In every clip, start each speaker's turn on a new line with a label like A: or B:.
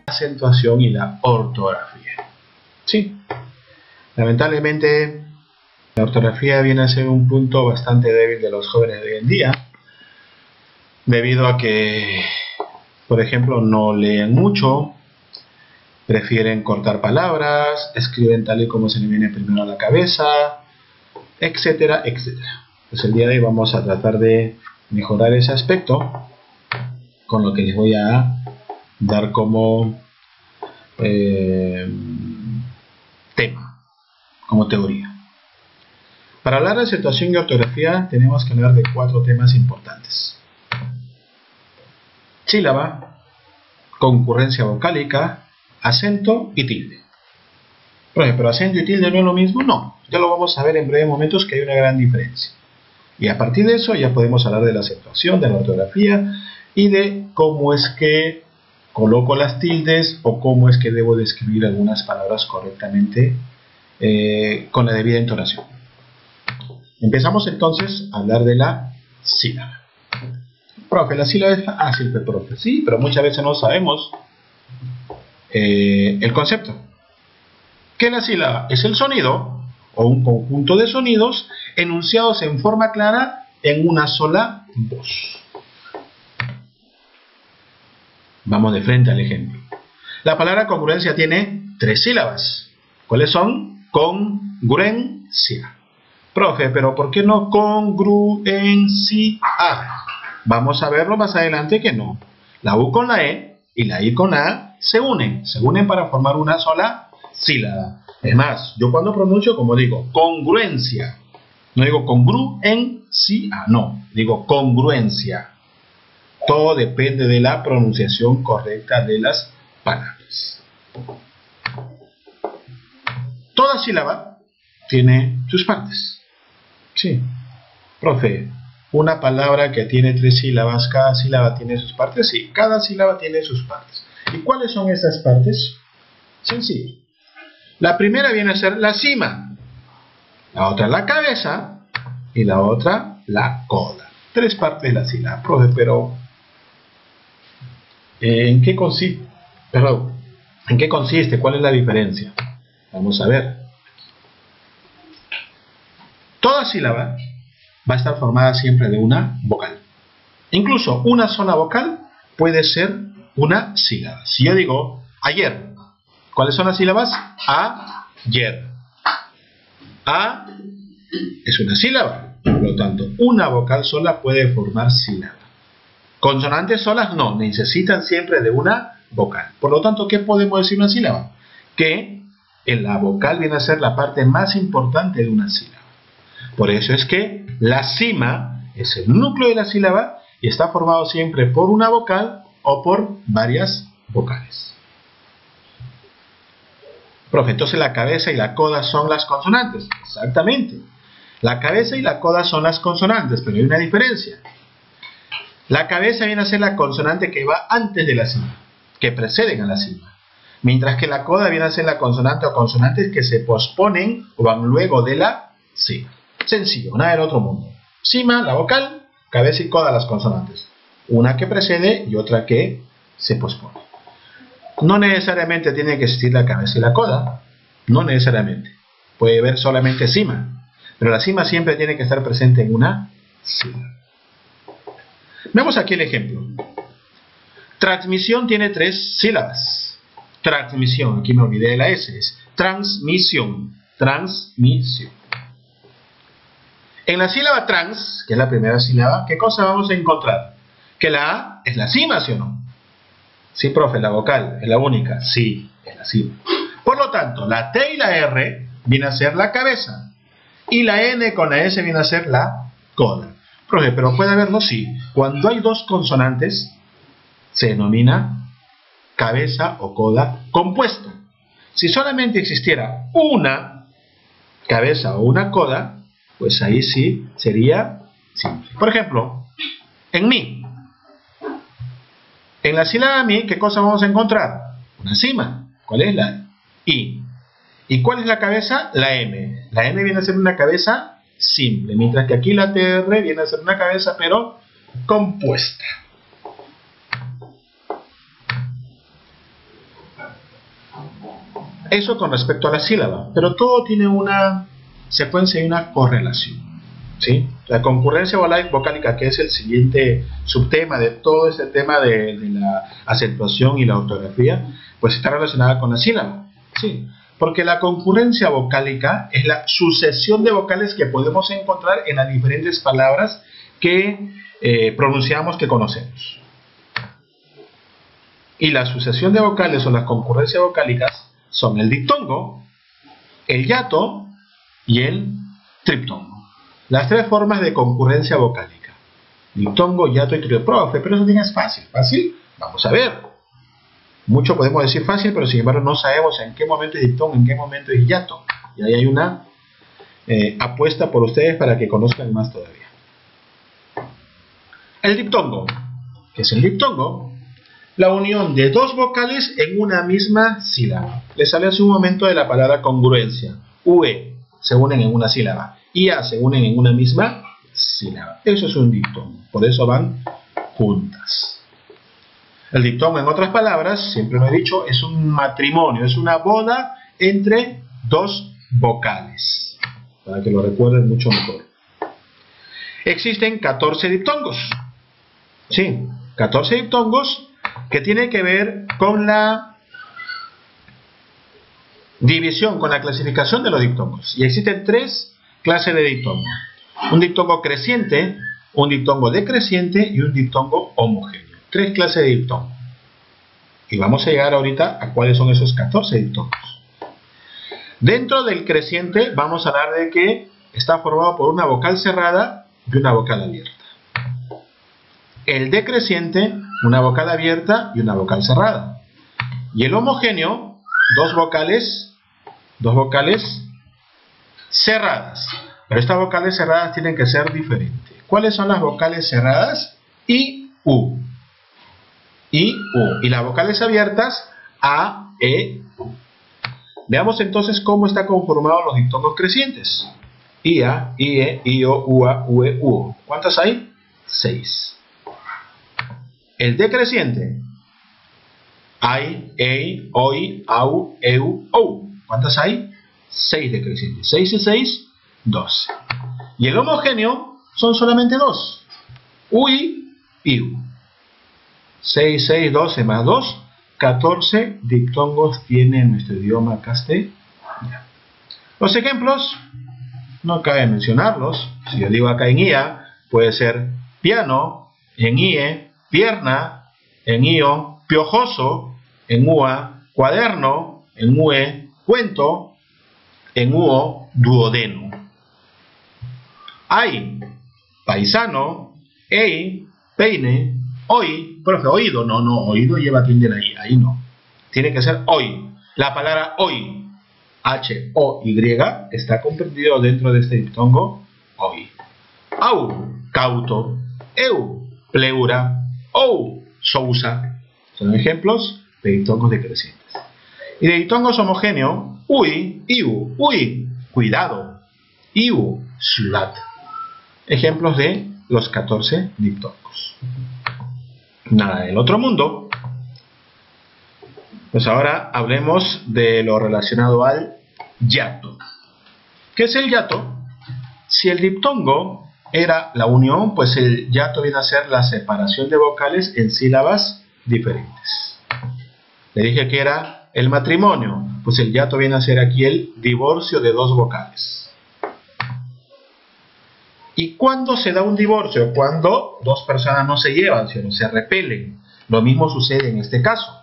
A: acentuación y la ortografía. Sí, lamentablemente la ortografía viene a ser un punto bastante débil de los jóvenes de hoy en día, debido a que, por ejemplo, no leen mucho, prefieren cortar palabras, escriben tal y como se les viene primero a la cabeza, etcétera, etcétera. Pues el día de hoy vamos a tratar de mejorar ese aspecto, con lo que les voy a dar como tema, como teoría. Para hablar de acentuación y ortografía tenemos que hablar de 4 temas importantes: sílaba, concurrencia vocálica, acento y tilde. Pero acento y tilde no es lo mismo. No, ya lo vamos a ver en breves momentos, que hay una gran diferencia. Y a partir de eso ya podemos hablar de la acentuación, de la ortografía y de cómo es que coloco las tildes o cómo es que debo de escribir algunas palabras correctamente con la debida entonación. Empezamos entonces a hablar de la sílaba. Profe, la sílaba es fácil, profe. Sí, pero muchas veces no sabemos el concepto. Que la sílaba es el sonido o un conjunto de sonidos enunciados en forma clara en una sola voz. Vamos de frente al ejemplo. La palabra congruencia tiene 3 sílabas. ¿Cuáles son? Congruencia. Profe, pero ¿por qué no congruencia? Vamos a verlo más adelante que no. La U con la E y la I con la A se unen para formar una sola sílaba. Es más, yo cuando pronuncio, como digo, congruencia. No digo congruencia, no, digo congruencia. Todo depende de la pronunciación correcta de las palabras. Toda sílaba tiene sus partes. Sí, profe, una palabra que tiene 3 sílabas, ¿cada sílaba tiene sus partes? Sí, cada sílaba tiene sus partes. ¿Y cuáles son esas partes? Sencillo. La primera viene a ser la cima, la otra la cabeza y la otra la coda. 3 partes de la sílaba. Profe, pero ¿en qué consiste? ¿En qué consiste? ¿Cuál es la diferencia? Vamos a ver. Toda sílaba va a estar formada siempre de una vocal. Incluso una sola vocal puede ser una sílaba. Si yo digo ayer, ¿cuáles son las sílabas? Ayer. A es una sílaba, por lo tanto, una vocal sola puede formar sílaba. Consonantes solas no, necesitan siempre de una vocal. Por lo tanto, ¿qué podemos decir una sílaba? Que la vocal viene a ser la parte más importante de una sílaba. Por eso es que la cima es el núcleo de la sílaba y está formado siempre por una vocal o por varias vocales. Profe, entonces la cabeza y la coda son las consonantes. Exactamente. La cabeza y la coda son las consonantes, pero hay una diferencia. La cabeza viene a ser la consonante que va antes de la cima, que preceden a la cima. Mientras que la coda viene a ser la consonante o consonantes que se posponen o van luego de la cima. Sencillo, nada del otro mundo. Cima, la vocal, cabeza y coda, las consonantes. Una que precede y otra que se pospone. No necesariamente tiene que existir la cabeza y la coda. No necesariamente. Puede haber solamente cima. Pero la cima siempre tiene que estar presente en una sílaba. Veamos aquí el ejemplo. Transmisión tiene 3 sílabas. Transmisión, aquí me olvidé de la S. Es transmisión. Transmisión. En la sílaba trans, que es la primera sílaba, ¿qué cosa vamos a encontrar? Que la A es la cima, ¿sí o no? Sí, profe, la vocal es la única. Sí, es la cima. Por lo tanto, la T y la R viene a ser la cabeza. Y la N con la S viene a ser la coda. Profe, pero puede haberlo, sí. Cuando hay 2 consonantes, se denomina cabeza o coda compuesta. Si solamente existiera una cabeza o una coda, pues ahí sí sería simple. Por ejemplo, en mi. En la sílaba mi, ¿qué cosa vamos a encontrar? Una cima. ¿Cuál es? La I. ¿Y cuál es la cabeza? La M. La M viene a ser una cabeza simple, mientras que aquí la TR viene a ser una cabeza pero compuesta. Eso con respecto a la sílaba, pero todo tiene una secuencia y una correlación, ¿sí? La concurrencia vocálica, que es el siguiente subtema de todo este tema de la acentuación y la ortografía, pues está relacionada con la sílaba, ¿sí? Porque la concurrencia vocálica es la sucesión de vocales que podemos encontrar en las diferentes palabras que pronunciamos, que conocemos. Y la sucesión de vocales o las concurrencias vocálicas son el diptongo, el hiato y el triptongo. Las tres formas de concurrencia vocálica: diptongo, hiato y triptongo. Profe, pero eso es fácil. ¿Fácil? Vamos a ver. Mucho podemos decir fácil, pero sin embargo no sabemos en qué momento es diptongo, en qué momento es hiato. Y ahí hay una apuesta por ustedes para que conozcan más todavía. El diptongo. ¿Qué es el diptongo? La unión de dos vocales en una misma sílaba. Les hablé hace un momento de la palabra congruencia. UE se unen en una sílaba. IA se unen en una misma sílaba. Eso es un diptongo. Por eso van juntas. El diptongo, en otras palabras, siempre lo he dicho, es un matrimonio, es una boda entre dos vocales. Para que lo recuerden mucho mejor. Existen 14 diptongos. Sí, 14 diptongos que tiene que ver con la división, con la clasificación de los diptongos. Y existen tres clases de diptongo: un diptongo creciente, un diptongo decreciente y un diptongo homogéneo. Tres clases de diptongo. Y vamos a llegar ahorita a cuáles son esos 14 diptongos. Dentro del creciente vamos a hablar de que está formado por una vocal cerrada y una vocal abierta. El decreciente, una vocal abierta y una vocal cerrada. Y el homogéneo, dos vocales cerradas. Pero estas vocales cerradas tienen que ser diferentes. ¿Cuáles son las vocales cerradas? I, U. I, U. Y las vocales abiertas, A, E, U. Veamos entonces cómo están conformados los diptongos crecientes. IA, IE, IO, UA, UE, UO. ¿Cuántas hay? 6. El decreciente: ai, ei, oi, au, eu, ou. ¿Cuántas hay? 6 decrecientes. 6 y 6, 12. Y el homogéneo son solamente 2. UI y U. 6, 6, 12 más 2, 14 diptongos tiene nuestro idioma castellano. Los ejemplos, no cabe mencionarlos. Si yo digo acá en IA, puede ser piano, en IE, pierna, en IO, piojoso, en UA, cuaderno, en UE, cuento, en UO, duodeno. Hay, paisano, ei, peine, hoy. Profe, oído, no, oído lleva tilde ahí, ahí no. Tiene que ser hoy. La palabra hoy, H-O-Y, está comprendido dentro de este diptongo hoy. Au, cauto, eu, pleura, ou, sousa. Son ejemplos de diptongos decrecientes. Y de diptongos homogéneos, ui, iu, ui, cuidado, iu, ciudad. Ejemplos de los 14 diptongos. Nada del otro mundo. Pues ahora hablemos de lo relacionado al hiato. ¿Qué es el hiato? Si el diptongo era la unión, pues el hiato viene a ser la separación de vocales en sílabas diferentes. Le dije que era el matrimonio, pues el hiato viene a ser aquí el divorcio de dos vocales. ¿Y cuándo se da un divorcio? Cuando dos personas no se llevan, sino se repelen. Lo mismo sucede en este caso.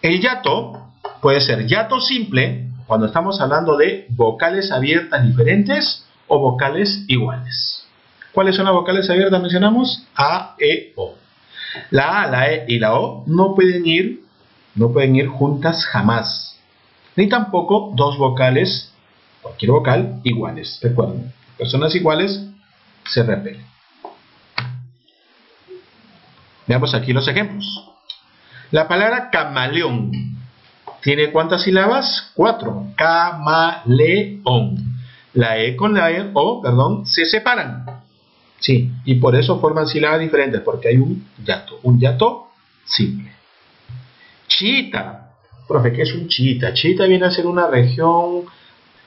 A: El hiato puede ser hiato simple, cuando estamos hablando de vocales abiertas diferentes o vocales iguales. ¿Cuáles son las vocales abiertas? Mencionamos A, E, O. La A, la E y la O no pueden ir juntas jamás. Ni tampoco dos vocales, cualquier vocal, iguales. Recuerden, personas iguales se repelen. Veamos aquí los ejemplos. La palabra camaleón tiene ¿cuántas sílabas? 4. Camaleón. La E con la E, O, perdón, se separan. Sí, y por eso forman sílabas diferentes, porque hay un hiato simple. Chiita. Profe, ¿qué es un chiita? Chiita viene a ser una región,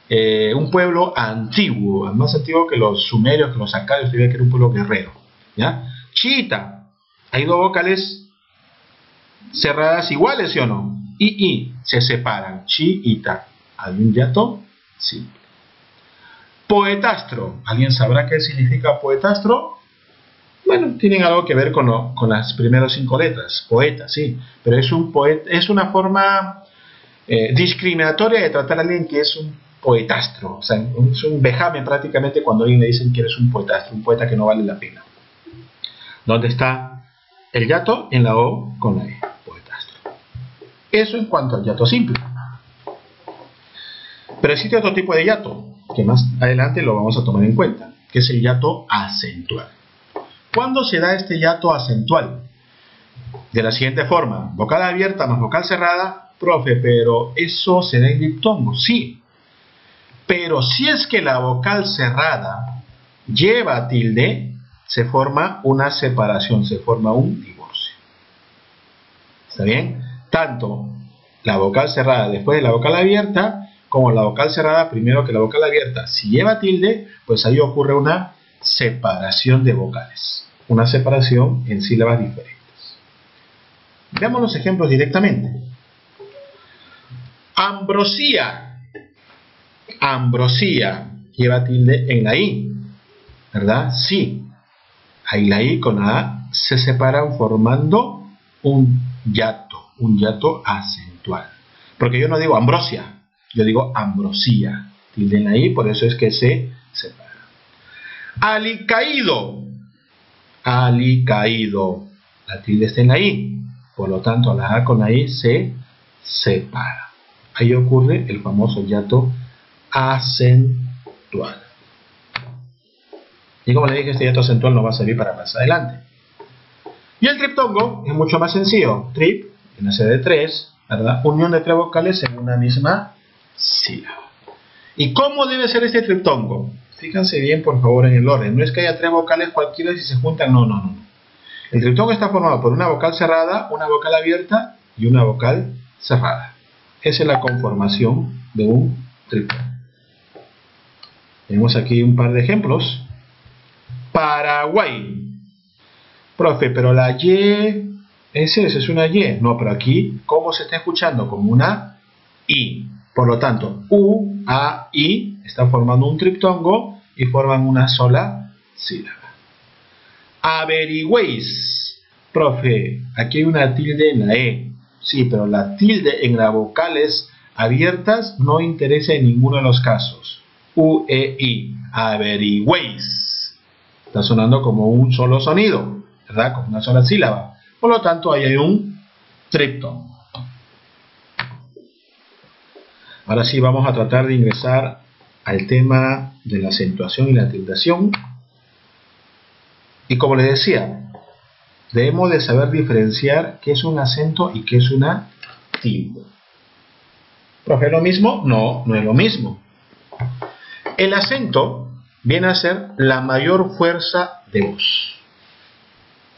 A: un pueblo antiguo, más antiguo que los sumerios, que los acadios, que era un pueblo guerrero. ¿Ya? Chiita. Hay dos vocales cerradas iguales, ¿sí o no? Y se separan. Chiita. ¿Hay un hiato? Sí. Poetastro. ¿Alguien sabrá qué significa poetastro? Bueno, tienen algo que ver con las primeras 5 letras. Poeta, sí. Pero es una forma discriminatoria de tratar a alguien que es un poetastro. O sea, es un vejamen prácticamente cuando a alguien le dicen que eres un poetastro, un poeta que no vale la pena. ¿Dónde está el hiato? En la O con la E. Poetastro. Eso en cuanto al hiato simple. Pero existe otro tipo de hiato, que más adelante lo vamos a tomar en cuenta, que es el hiato acentual. ¿Cuándo se da este hiato acentual? De la siguiente forma: vocal abierta más vocal cerrada. Profe, pero eso se da en diptongo. Sí, pero si es que la vocal cerrada lleva tilde, se forma una separación, se forma un divorcio. ¿Está bien? Tanto la vocal cerrada después de la vocal abierta, como la vocal cerrada primero que la vocal abierta. Si lleva tilde, pues ahí ocurre una separación de vocales, una separación en sílabas diferentes. Veamos los ejemplos directamente. Ambrosía. Ambrosía lleva tilde en la I, ¿verdad? Sí. Ahí la I con la A se separan formando un hiato acentual. Porque yo no digo ambrosia, yo digo ambrosía. Tilde en la I, por eso es que se separa. Alicaído. Alicaído. La tilde está en la I, por lo tanto la A con la I se separa. Ahí ocurre el famoso hiato acentual. Y como le dije, este hiato acentual no va a servir para más adelante. Y el triptongo es mucho más sencillo. Trip, viene a ser de 3, ¿verdad? Unión de 3 vocales en una misma sílaba. ¿Y cómo debe ser este triptongo? Fíjense bien, por favor, en el orden. No es que haya 3 vocales cualquiera y si se juntan, no. El triptongo está formado por una vocal cerrada, una vocal abierta y una vocal cerrada. Esa es la conformación de un triptongo. Tenemos aquí un par de ejemplos. Paraguay. Profe, pero la Y es una Y. No, pero aquí, ¿cómo se está escuchando? Como una I. Por lo tanto, U, A, I están formando un triptongo y forman una sola sílaba. Averigüéis. Profe, aquí hay una tilde en la E. Sí, pero la tilde en las vocales abiertas no interesa en ninguno de los casos. U, E, I. Averigüéis. Está sonando como un solo sonido, ¿verdad? Como una sola sílaba. Por lo tanto, ahí hay un triptongo. Ahora sí vamos a tratar de ingresar al tema de la acentuación y la tildación. Y como les decía, debemos de saber diferenciar qué es un acento y qué es una tilde. ¿Profe, es lo mismo? No, no es lo mismo. El acento viene a ser la mayor fuerza de voz,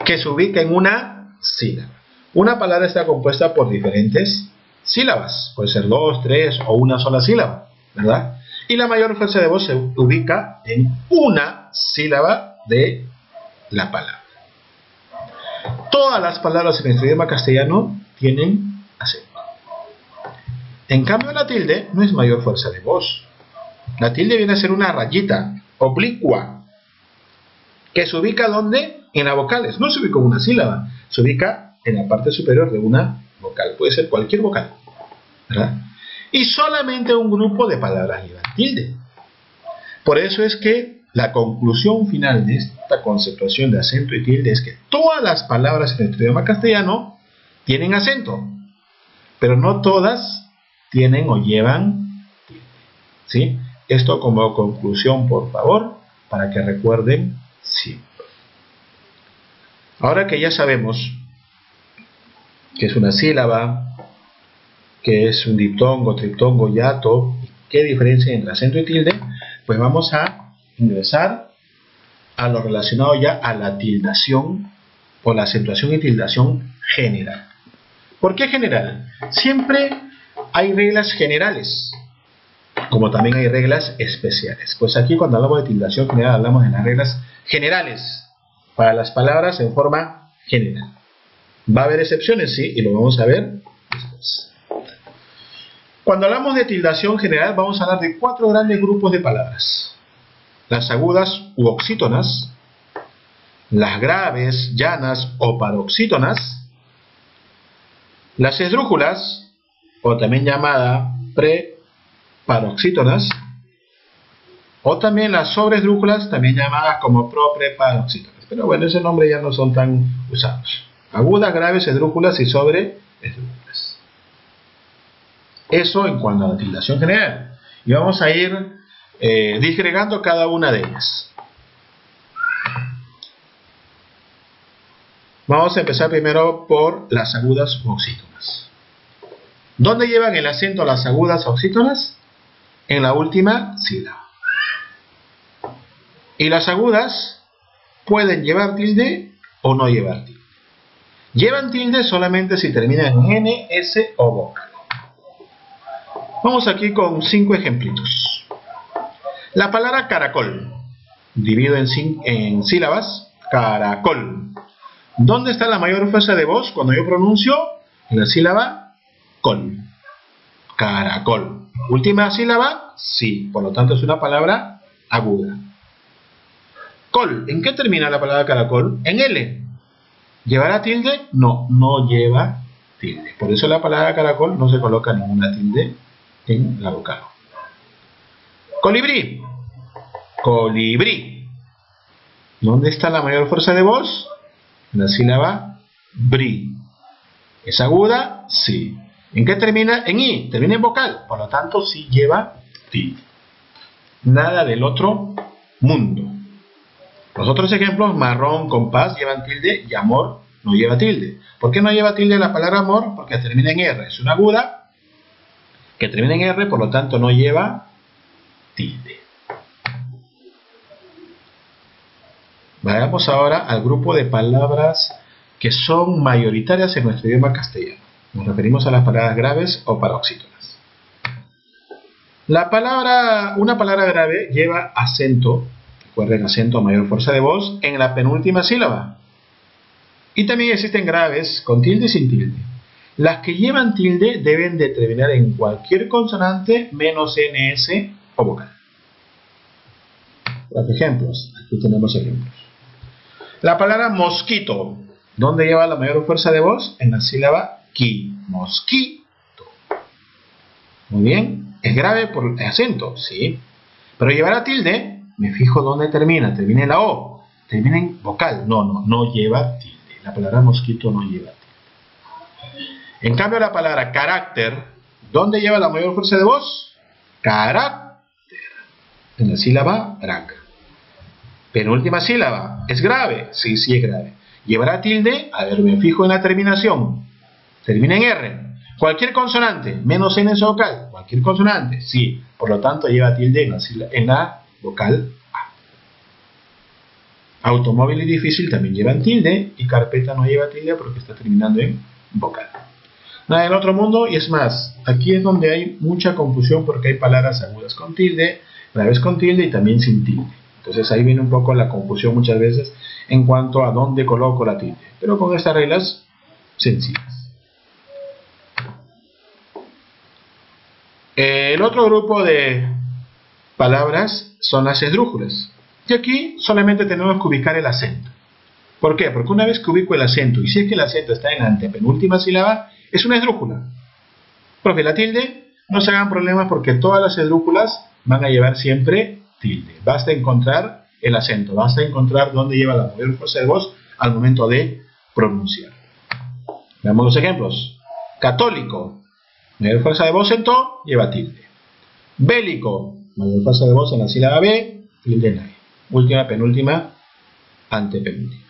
A: que se ubica en una sílaba. Una palabra está compuesta por diferentes sílabas, puede ser 2, 3 o una sola sílaba, ¿verdad? Y la mayor fuerza de voz se ubica en una sílaba de la palabra. Todas las palabras en nuestro idioma castellano tienen acento. En cambio, la tilde no es mayor fuerza de voz. La tilde viene a ser una rayita oblicua que se ubica ¿dónde? En las vocales. No se ubica en una sílaba, se ubica en la parte superior de una vocal. Puede ser cualquier vocal, ¿verdad? Y solamente un grupo de palabras lleva tilde. Por eso es que la conclusión final de esta conceptuación de acento y tilde es que todas las palabras en nuestro idioma castellano tienen acento, pero no todas tienen o llevan tilde, ¿sí? Esto como conclusión, por favor, para que recuerden siempre. Ahora que ya sabemos qué es una sílaba, qué es un diptongo, triptongo, hiato, qué diferencia entre acento y tilde, pues vamos a ingresar a lo relacionado ya a la tildación o la acentuación y tildación general. ¿Por qué general? Siempre Hay reglas generales, como también hay reglas especiales. Pues aquí cuando hablamos de tildación general hablamos de las reglas generales para las palabras en forma general. ¿Va a haber excepciones? Sí, y lo vamos a ver después. Cuando hablamos de tildación general vamos a hablar de 4 grandes grupos de palabras. Las agudas u oxítonas, las graves, llanas o paroxítonas, las esdrújulas, o también llamada preparoxítonas, o también las sobresdrújulas, también llamadas como propreparoxítonas. Pero bueno, ese nombre ya no son tan usados. Agudas, graves, esdrújulas y sobresdrújulas. Eso en cuanto a la tildación general. Y vamos a ir disgregando cada una de ellas. Vamos a empezar primero por las agudas u oxítonas. ¿Dónde llevan el acento las agudas oxítonas? En la última sílaba. Y las agudas pueden llevar tilde o no llevar tilde. Llevan tilde solamente si terminan en N, S o vocal. Vamos aquí con 5 ejemplitos. La palabra caracol. Divido en sílabas. Caracol. ¿Dónde está la mayor fuerza de voz cuando yo pronuncio? En la sílaba col. Caracol. Última sílaba, sí. Por lo tanto es una palabra aguda. Col. ¿En qué termina la palabra caracol? En L. ¿Llevará tilde? No, no lleva tilde. Por eso la palabra caracol no se coloca ninguna tilde en la vocal. Colibrí. Colibrí. ¿Dónde está la mayor fuerza de voz? En la sílaba bri. ¿Es aguda? Sí. ¿En qué termina? En I. Termina en vocal. Por lo tanto, sí lleva tilde. Nada del otro mundo. Los otros ejemplos, marrón, compás, llevan tilde y amor no lleva tilde. ¿Por qué no lleva tilde la palabra amor? Porque termina en R. Es una aguda que termina en R, por lo tanto no lleva tilde. Vayamos ahora al grupo de palabras que son mayoritarias en nuestro idioma castellano. Nos referimos a las palabras graves o paroxítonas. Una palabra grave lleva acento, recuerden, acento a mayor fuerza de voz, en la penúltima sílaba. Y también existen graves con tilde y sin tilde. Las que llevan tilde deben de terminar en cualquier consonante menos NS o vocal. Los ejemplos, aquí tenemos ejemplos. La palabra mosquito, ¿dónde lleva la mayor fuerza de voz? En la sílaba ki, mosquito. Muy bien, es grave por el acento, sí. Pero llevará tilde, me fijo dónde termina, termina en la O, termina en vocal, no lleva tilde. La palabra mosquito no lleva tilde. En cambio la palabra carácter, ¿dónde lleva la mayor fuerza de voz? Carácter, en la sílaba raca. Penúltima sílaba, ¿es grave? Sí, sí es grave. ¿Llevará tilde? A ver, me fijo en la terminación. Termina en R. Cualquier consonante, menos N es vocal. Cualquier consonante, sí. Por lo tanto, lleva tilde en la vocal A. Automóvil y difícil también llevan tilde. Y carpeta no lleva tilde porque está terminando en vocal. Nada del otro mundo. Y es más, aquí es donde hay mucha confusión porque hay palabras agudas con tilde, graves con tilde y también sin tilde. Entonces ahí viene un poco la confusión muchas veces en cuanto a dónde coloco la tilde. Pero con estas reglas sencillas. El otro grupo de palabras son las esdrújulas. Y aquí solamente tenemos que ubicar el acento. ¿Por qué? Porque una vez que ubico el acento, y si es que el acento está en la antepenúltima sílaba, es una esdrújula. Profe, la tilde, no se hagan problemas porque todas las esdrújulas van a llevar siempre tilde. Basta encontrar el acento, basta encontrar dónde lleva la mayor fuerza de voz al momento de pronunciar. Veamos los ejemplos. Católico, mayor fuerza de voz en to, lleva tilde. Bélico, mayor fuerza de voz en la sílaba B, tilde en la E. Última, penúltima, antepenúltima.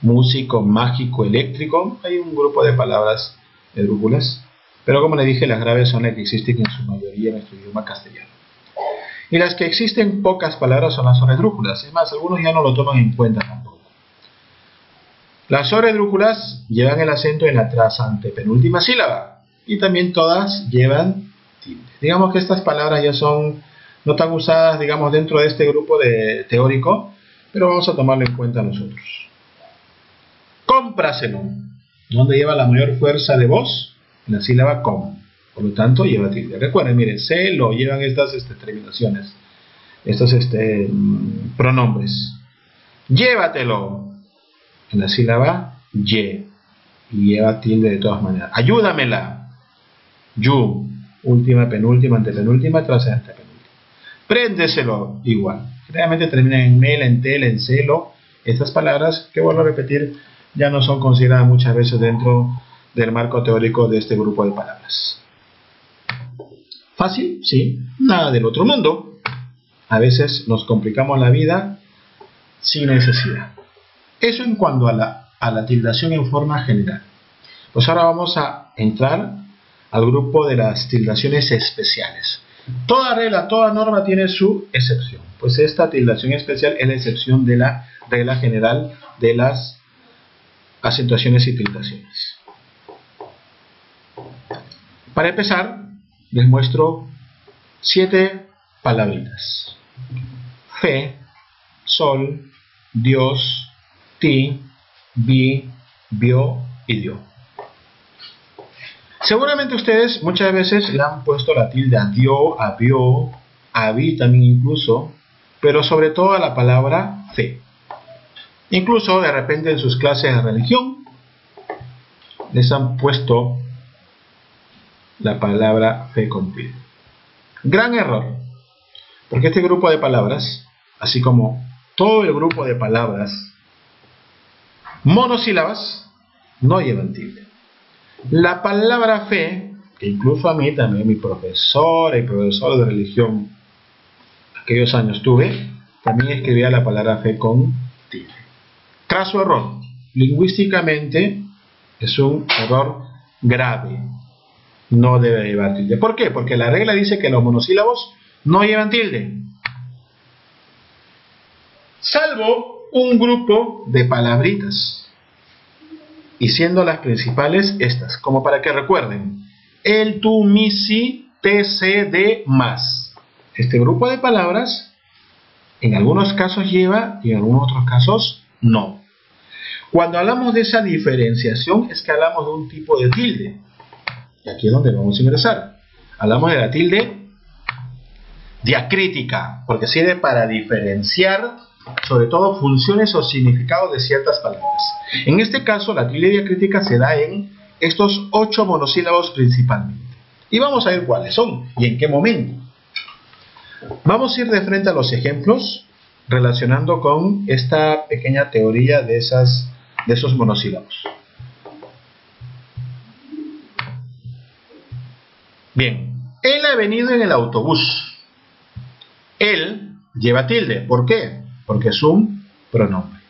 A: Músico, mágico, eléctrico, hay un grupo de palabras esdrújulas, pero como les dije, las graves son las que existen en su mayoría en nuestro idioma castellano. Y las que existen pocas palabras son las sobresdrújulas. Es más, algunos ya no lo toman en cuenta tampoco. Las sobresdrújulas llevan el acento en la tras antepenúltima sílaba. y también todas llevan tilde. Digamos que estas palabras ya son no tan usadas, digamos, dentro de este grupo de teórico, pero vamos a tomarlo en cuenta nosotros. Cómpraselo, donde lleva la mayor fuerza de voz, la sílaba com, por lo tanto lleva tilde. Recuerden, miren, se lo llevan estas terminaciones, estos pronombres. Llévatelo, en la sílaba ye, y lleva tilde de todas maneras. Ayúdamela, yu, última, penúltima, antepenúltima, tras antepenúltima. Préndeselo, igual. Realmente terminan en mel, en tel, en celo. Estas palabras, que vuelvo a repetir, ya no son consideradas muchas veces dentro del marco teórico de este grupo de palabras. ¿Fácil? Sí. Nada del otro mundo. A veces nos complicamos la vida sin necesidad. Eso en cuanto a la tildación en forma general. Pues ahora vamos a entrar al grupo de las tildaciones especiales. Toda regla, toda norma tiene su excepción. Pues esta tildación especial es la excepción de la regla general de las acentuaciones y tildaciones. Para empezar, les muestro 7 palabritas. Fe, sol, Dios, ti, vi, vio y dio. Seguramente ustedes muchas veces le han puesto la tilde a dio, a vio, a vi también incluso, pero sobre todo a la palabra fe. Incluso de repente en sus clases de religión les han puesto la palabra fe con tilde. Gran error, porque este grupo de palabras, así como todo el grupo de palabras monosílabas, no llevan tilde. La palabra fe, que incluso a mí también, mi profesora y profesor de religión, aquellos años tuve, también escribía la palabra fe con tilde. Craso error. Lingüísticamente es un error grave. No debe llevar tilde. ¿Por qué? Porque la regla dice que los monosílabos no llevan tilde. Salvo un grupo de palabritas. Y siendo las principales estas, como para que recuerden, el, tú, mi, si, te, se, de, más. Este grupo de palabras en algunos casos lleva y en algunos otros casos no. Cuando hablamos de esa diferenciación es que hablamos de un tipo de tilde. Y aquí es donde vamos a ingresar. Hablamos de la tilde diacrítica, porque sirve para diferenciar sobre todo funciones o significados de ciertas palabras. En este caso, la tilde diacrítica se da en estos 8 monosílabos principalmente. Y vamos a ver cuáles son y en qué momento. Vamos a ir de frente a los ejemplos relacionando con esta pequeña teoría de esos monosílabos. Bien, él ha venido en el autobús. Él lleva tilde. ¿Por qué? Porque es un pronombre.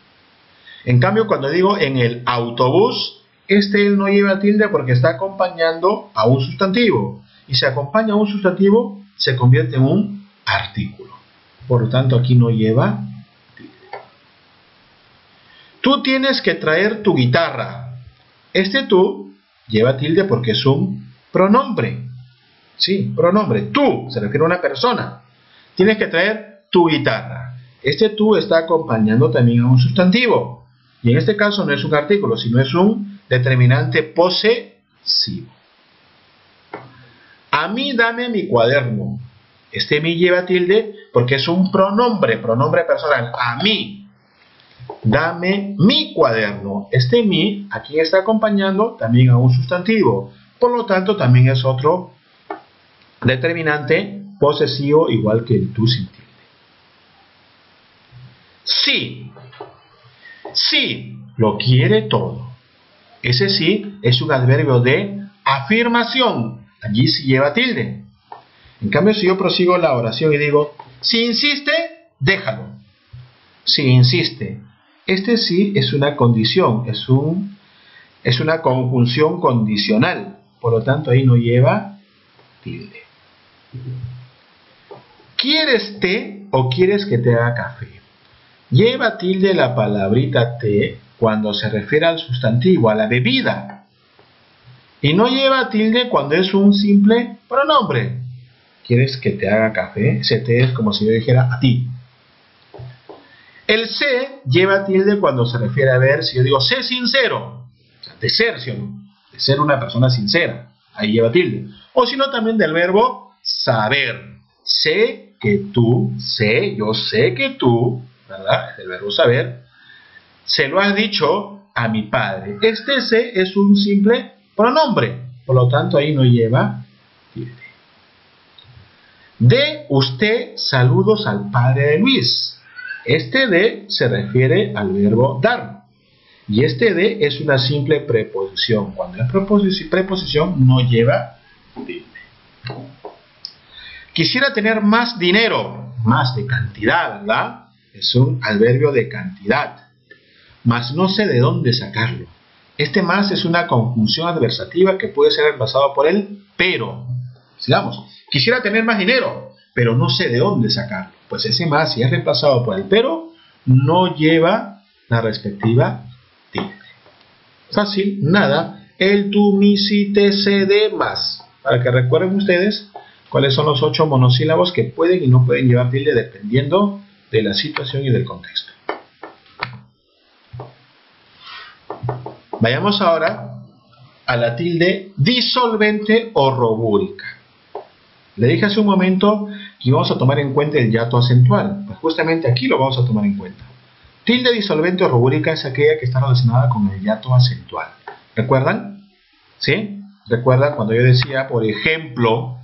A: En cambio, cuando digo en el autobús, él no lleva tilde porque está acompañando a un sustantivo. Y si acompaña a un sustantivo, se convierte en un artículo. Por lo tanto, aquí no lleva tilde. Tú tienes que traer tu guitarra. Tú lleva tilde porque es un pronombre. Sí, pronombre. Tú se refiere a una persona. Tienes que traer tu guitarra. Tú está acompañando también a un sustantivo. Y en este caso no es un artículo, sino es un determinante posesivo. A mí dame mi cuaderno. Mi lleva tilde porque es un pronombre personal. A mí. Dame mi cuaderno. Mi, aquí está acompañando también a un sustantivo. Por lo tanto, también es otro determinante posesivo igual que el tú sin tilde. Sí. Sí, lo quiere todo. Ese sí es un adverbio de afirmación. Allí sí lleva tilde. En cambio, si yo prosigo la oración y digo, si insiste, déjalo. Si insiste. Sí es una condición, es una conjunción condicional. Por lo tanto, ahí no lleva tilde. ¿Quieres té o quieres que te haga café? Lleva tilde la palabrita té cuando se refiere al sustantivo, a la bebida. Y no lleva tilde cuando es un simple pronombre. ¿Quieres que te haga café? Ese te es como si yo dijera a ti. El sé lleva tilde cuando se refiere a ver, si yo digo sé sincero, o sea, de ser, ¿sí o no? De ser una persona sincera, ahí lleva tilde. O si no, también del verbo saber. Sé que tú, sé, yo sé que tú, ¿verdad? Es el verbo saber. Se lo has dicho a mi padre. Este sé es un simple pronombre, por lo tanto ahí no lleva tilde. De usted saludos al padre de Luis. Este de se refiere al verbo dar. Y este de es una simple preposición. Cuando es preposición no lleva tilde. Quisiera tener más dinero. Más de cantidad, ¿verdad? Es un adverbio de cantidad. Mas no sé de dónde sacarlo. Este más es una conjunción adversativa que puede ser reemplazado por el pero. Sigamos. Quisiera tener más dinero, pero no sé de dónde sacarlo. Pues ese más, si es reemplazado por el pero, no lleva la respectiva tilde. Fácil, nada. El, tú, mi, si, te, se, de, más. Para que recuerden ustedes cuáles son los 8 monosílabos que pueden y no pueden llevar tilde dependiendo de la situación y del contexto. Vayamos ahora a la tilde disolvente o rubúrica. Le dije hace un momento que íbamos a tomar en cuenta el hiato acentual. Pues justamente aquí lo vamos a tomar en cuenta. Tilde disolvente o rubúrica es aquella que está relacionada con el hiato acentual. ¿Recuerdan? ¿Sí? ¿Recuerdan cuando yo decía, por ejemplo,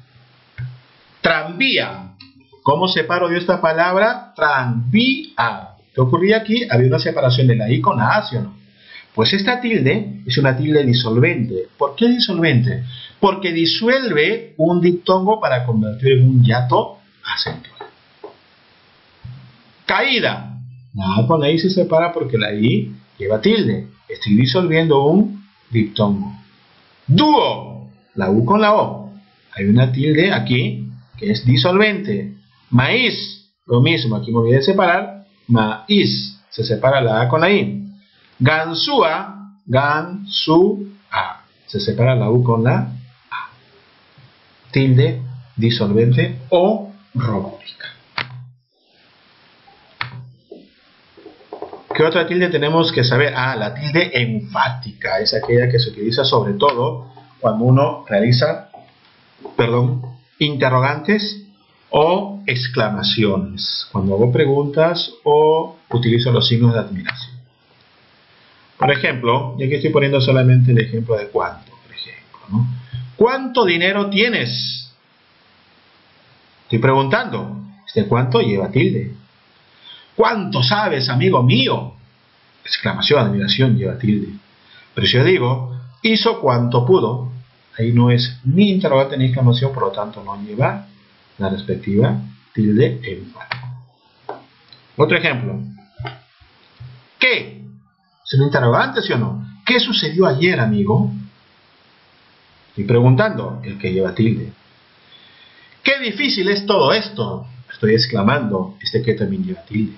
A: tranvía? ¿Cómo separo yo esta palabra? Tranvía. ¿Qué ocurría aquí? Había una separación de la I con la A, ¿sí o no? Pues esta tilde es una tilde disolvente. ¿Por qué disolvente? Porque disuelve un diptongo para convertir en un hiato acentual. Caída. No, con la I se separa porque la I lleva tilde. Estoy disolviendo un diptongo. Dúo. La U con la O. Hay una tilde aquí que es disolvente. Maíz. Lo mismo, aquí me olvidé de separar. Maíz. Se separa la A con la I. Ganzúa, gansúa. Se separa la U con la A. Tilde disolvente o rubúrica. ¿Qué otra tilde tenemos que saber? Ah, la tilde enfática. Es aquella que se utiliza sobre todo cuando uno realiza, interrogantes o exclamaciones. Cuando hago preguntas o utilizo los signos de admiración. Por ejemplo, y aquí estoy poniendo solamente el ejemplo de cuánto, por ejemplo, ¿no? ¿Cuánto dinero tienes? Estoy preguntando. Este cuánto lleva tilde. ¿Cuánto sabes, amigo mío? Exclamación, admiración, lleva tilde. Pero si yo digo, hizo cuanto pudo, ahí no es ni interrogante ni exclamación, por lo tanto no lleva la respectiva tilde enfática. Otro ejemplo. ¿Qué? ¿Es un interrogante, sí o no? ¿Qué sucedió ayer, amigo? Estoy preguntando, el que lleva tilde. ¡Qué difícil es todo esto! Estoy exclamando, este que también lleva tilde.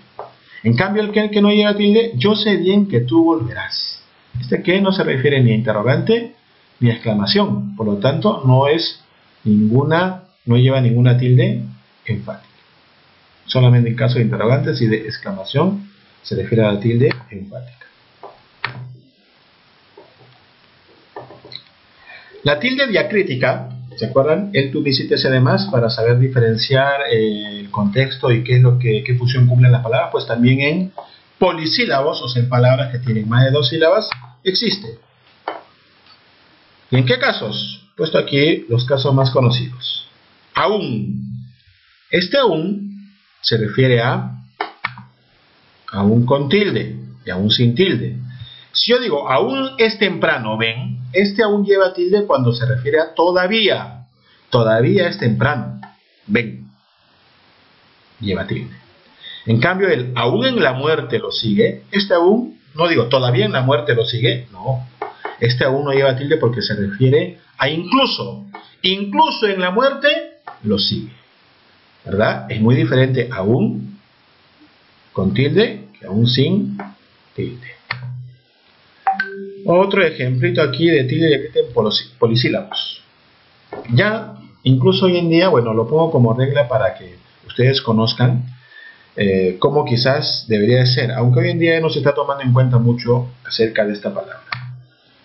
A: En cambio, el que no lleva tilde, yo sé bien que tú volverás. Este que no se refiere ni a interrogante ni a exclamación. Por lo tanto, no lleva ninguna tilde enfática. Solamente en caso de interrogantes y de exclamación se refiere a la tilde enfática. La tilde diacrítica, ¿se acuerdan? El, tú, mi, si, te, se, demás, para saber diferenciar el contexto y qué función cumplen las palabras, pues también en polisílabos, o sea, en palabras que tienen más de 2 sílabas, existe. ¿Y en qué casos? Puesto aquí los casos más conocidos. Aún. Este aún se refiere a aún con tilde y aún sin tilde. Si yo digo, aún es temprano, ven, este aún lleva tilde cuando se refiere a todavía. Todavía es temprano, ven, lleva tilde. En cambio, el aún en la muerte lo sigue, este aún, no digo, todavía en la muerte lo sigue, no. Este aún no lleva tilde porque se refiere a incluso. Incluso en la muerte lo sigue. ¿Verdad? Es muy diferente aún con tilde que aún sin tilde. Otro ejemplito aquí de tilde diacrítica en polisílabos. Ya, incluso hoy en día, bueno, lo pongo como regla para que ustedes conozcan cómo quizás debería de ser, aunque hoy en día no se está tomando en cuenta mucho acerca de esta palabra.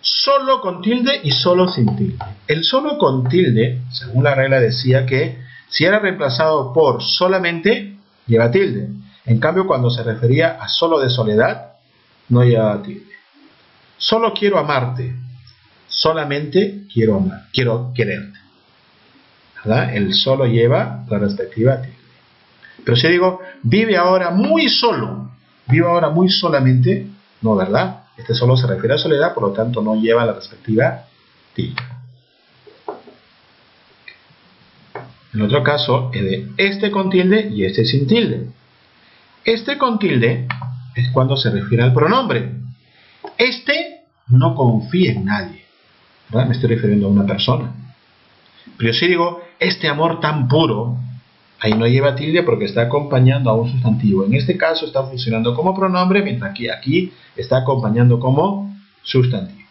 A: Solo con tilde y solo sin tilde. El solo con tilde, según la regla, decía que si era reemplazado por solamente, lleva tilde. En cambio, cuando se refería a solo de soledad, no llevaba tilde. Solo quiero amarte. Solamente quiero amar, quiero quererte. ¿Verdad? El solo lleva la respectiva tilde. Pero si digo, vive ahora muy solo, vive ahora muy solamente, no, ¿verdad? Este solo se refiere a soledad, por lo tanto no lleva la respectiva tilde. En otro caso, es de este con tilde y este sin tilde. Este con tilde es cuando se refiere al pronombre. Este no confía en nadie, ¿verdad? Me estoy refiriendo a una persona. Pero si digo, este amor tan puro, ahí no lleva tilde porque está acompañando a un sustantivo. En este caso está funcionando como pronombre, mientras que aquí está acompañando como sustantivo.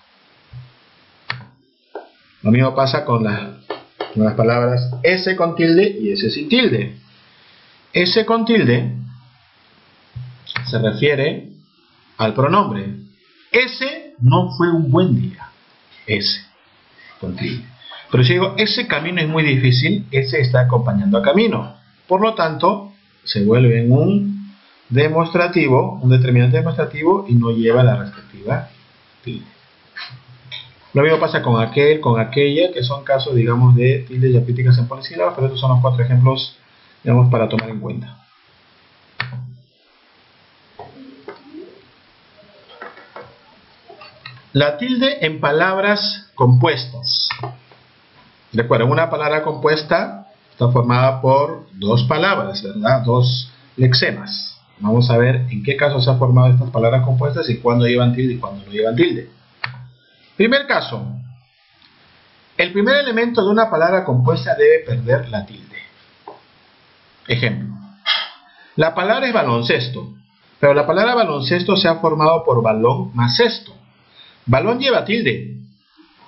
A: Lo mismo pasa con las palabras ese con tilde y ese sin tilde. Ese con tilde se refiere al pronombre. Ese no fue un buen día. Ese con tilde. Pero si digo, ese camino es muy difícil, ese está acompañando a camino. Por lo tanto, se vuelve en un demostrativo, un determinante demostrativo y no lleva la respectiva tilde. Lo mismo pasa con aquel, con aquella, que son casos, digamos, de tildes diacríticas en polisílabos, pero estos son los 4 ejemplos, digamos, para tomar en cuenta. La tilde en palabras compuestas. Recuerden, una palabra compuesta está formada por 2 palabras, ¿verdad? 2 lexemas. Vamos a ver en qué caso se han formado estas palabras compuestas y cuándo llevan tilde y cuándo no llevan tilde. Primer caso. El primer elemento de una palabra compuesta debe perder la tilde. Ejemplo. La palabra es baloncesto, pero la palabra baloncesto se ha formado por balón más cesto. Balón lleva tilde,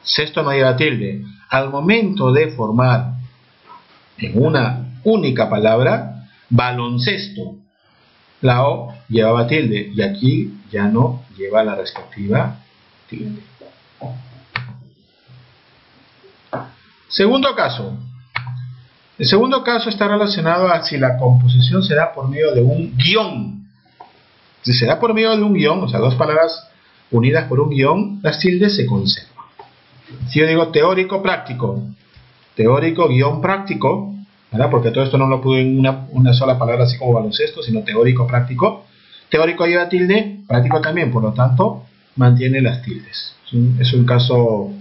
A: cesto no lleva tilde. Al momento de formar en una única palabra, baloncesto, la O llevaba tilde y aquí ya no lleva la respectiva tilde. Segundo caso. El segundo caso está relacionado a si la composición se da por medio de un guión. Si se da por medio de un guión, o sea, 2 palabras unidas por un guión, las tildes se conservan. Si yo digo teórico práctico, teórico guión práctico, ¿verdad? Porque todo esto no lo pude en una sola palabra así como baloncesto, sino teórico práctico. Teórico lleva tilde, práctico también, por lo tanto mantiene las tildes. Es un caso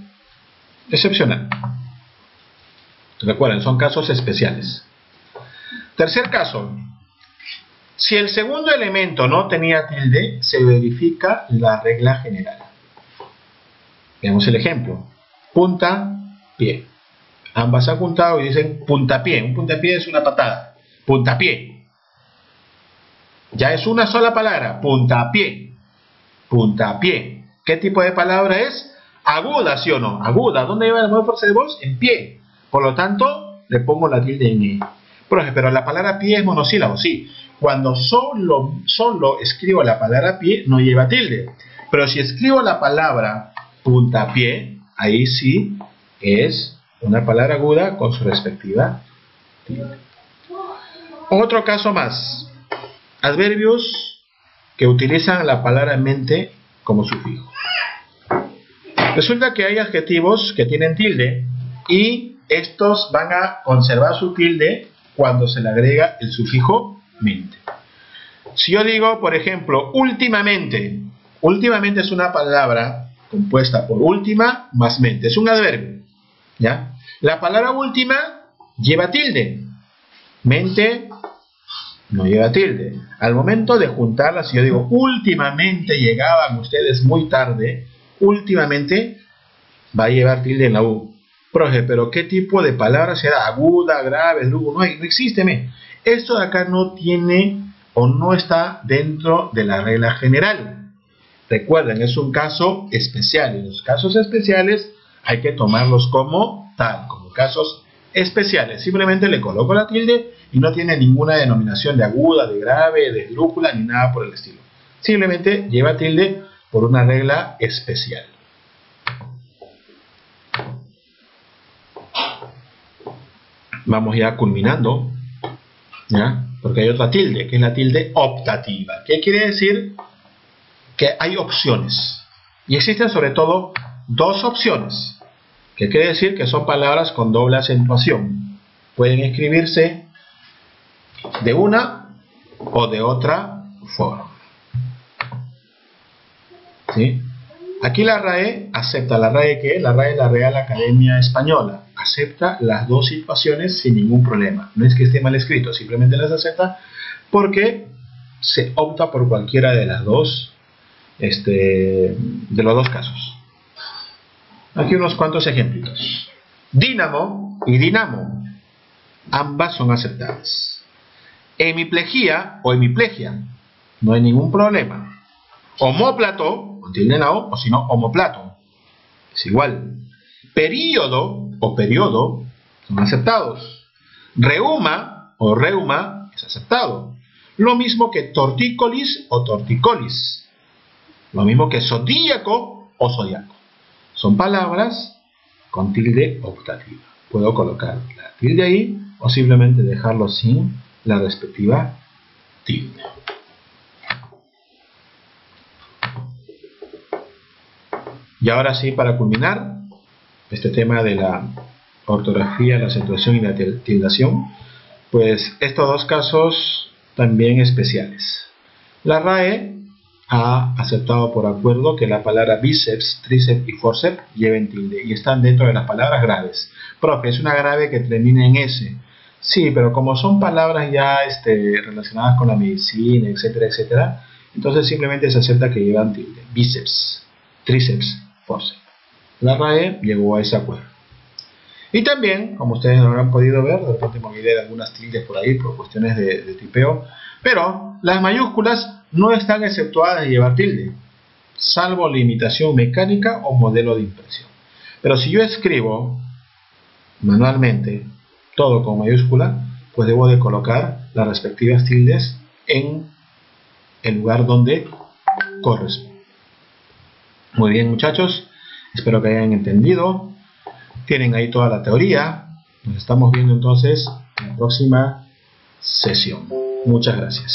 A: excepcional. Recuerden, son casos especiales. Tercer caso. Si el segundo elemento no tenía tilde, se verifica la regla general. Veamos el ejemplo. Punta, pie. Ambas han juntado y dicen puntapié. Un puntapié es una patada. Puntapié. Ya es una sola palabra. Puntapié. Puntapié. ¿Qué tipo de palabra es? Aguda, ¿sí o no? Aguda. ¿Dónde lleva la mayor fuerza de voz? En pie. Por lo tanto, le pongo la tilde en E. Pero la palabra pie es monosílabo, sí. Cuando solo escribo la palabra pie, no lleva tilde. Pero si escribo la palabra puntapié, ahí sí es una palabra aguda con su respectiva tilde. Otro caso más. Adverbios que utilizan la palabra mente como sufijo. Resulta que hay adjetivos que tienen tilde y estos van a conservar su tilde cuando se le agrega el sufijo mente. Si yo digo, por ejemplo, últimamente. Últimamente es una palabra compuesta por última más mente. Es un adverbio, ¿ya? La palabra última lleva tilde. Mente no lleva tilde. Al momento de juntarla, si yo digo, últimamente llegaban ustedes muy tarde, últimamente va a llevar tilde en la U. Profe, pero ¿qué tipo de palabra será? Aguda, grave, no existe. Esto de acá no tiene o no está dentro de la regla general. Recuerden, es un caso especial, y los casos especiales hay que tomarlos como tal, como casos especiales. Simplemente le coloco la tilde y no tiene ninguna denominación de aguda, de grave, de esdrújula, ni nada por el estilo. Simplemente lleva tilde por una regla especial. Vamos ya culminando, ¿ya? Porque hay otra tilde, que es la tilde optativa. ¿Qué quiere decir? Que hay opciones. Y existen sobre todo dos opciones, que quiere decir que son palabras con doble acentuación. Pueden escribirse de una o de otra forma. ¿Sí? Aquí la RAE acepta. ¿La RAE qué? La RAE es la Real Academia Española. Acepta las dos situaciones sin ningún problema. No es que esté mal escrito, simplemente las acepta porque se opta por cualquiera de las dos, de los dos casos. Aquí unos cuantos ejemplos. Dínamo y dinamo. Ambas son aceptadas. Hemiplegia o hemiplegia. No hay ningún problema. Homóplato, con tilde en la O, o si no, homoplato. Es igual. Período o periodo son aceptados. Reuma o reuma es aceptado. Lo mismo que tortícolis o torticolis. Lo mismo que zodíaco o zodiaco. Son palabras con tilde optativa. Puedo colocar la tilde ahí o simplemente dejarlo sin la respectiva tilde. Y ahora sí, para culminar este tema de la ortografía, la acentuación y la tildación, pues estos dos casos también especiales. La RAE ha aceptado por acuerdo que la palabra bíceps, tríceps y forceps lleven tilde y están dentro de las palabras graves. Profe, es una grave que termina en S. Sí, pero como son palabras ya relacionadas con la medicina, etcétera, etcétera, entonces simplemente se acepta que llevan tilde. Bíceps, tríceps, forceps. La RAE llegó a ese acuerdo. Y también, como ustedes habrán podido ver, de repente me olvidé de algunas tildes por ahí por cuestiones de tipeo, pero las mayúsculas no están exceptuadas de llevar tilde, salvo limitación mecánica o modelo de impresión. Pero si yo escribo manualmente todo con mayúscula, pues debo de colocar las respectivas tildes en el lugar donde corresponde. Muy bien, muchachos, espero que hayan entendido. Tienen ahí toda la teoría. Nos estamos viendo entonces en la próxima sesión. Muchas gracias.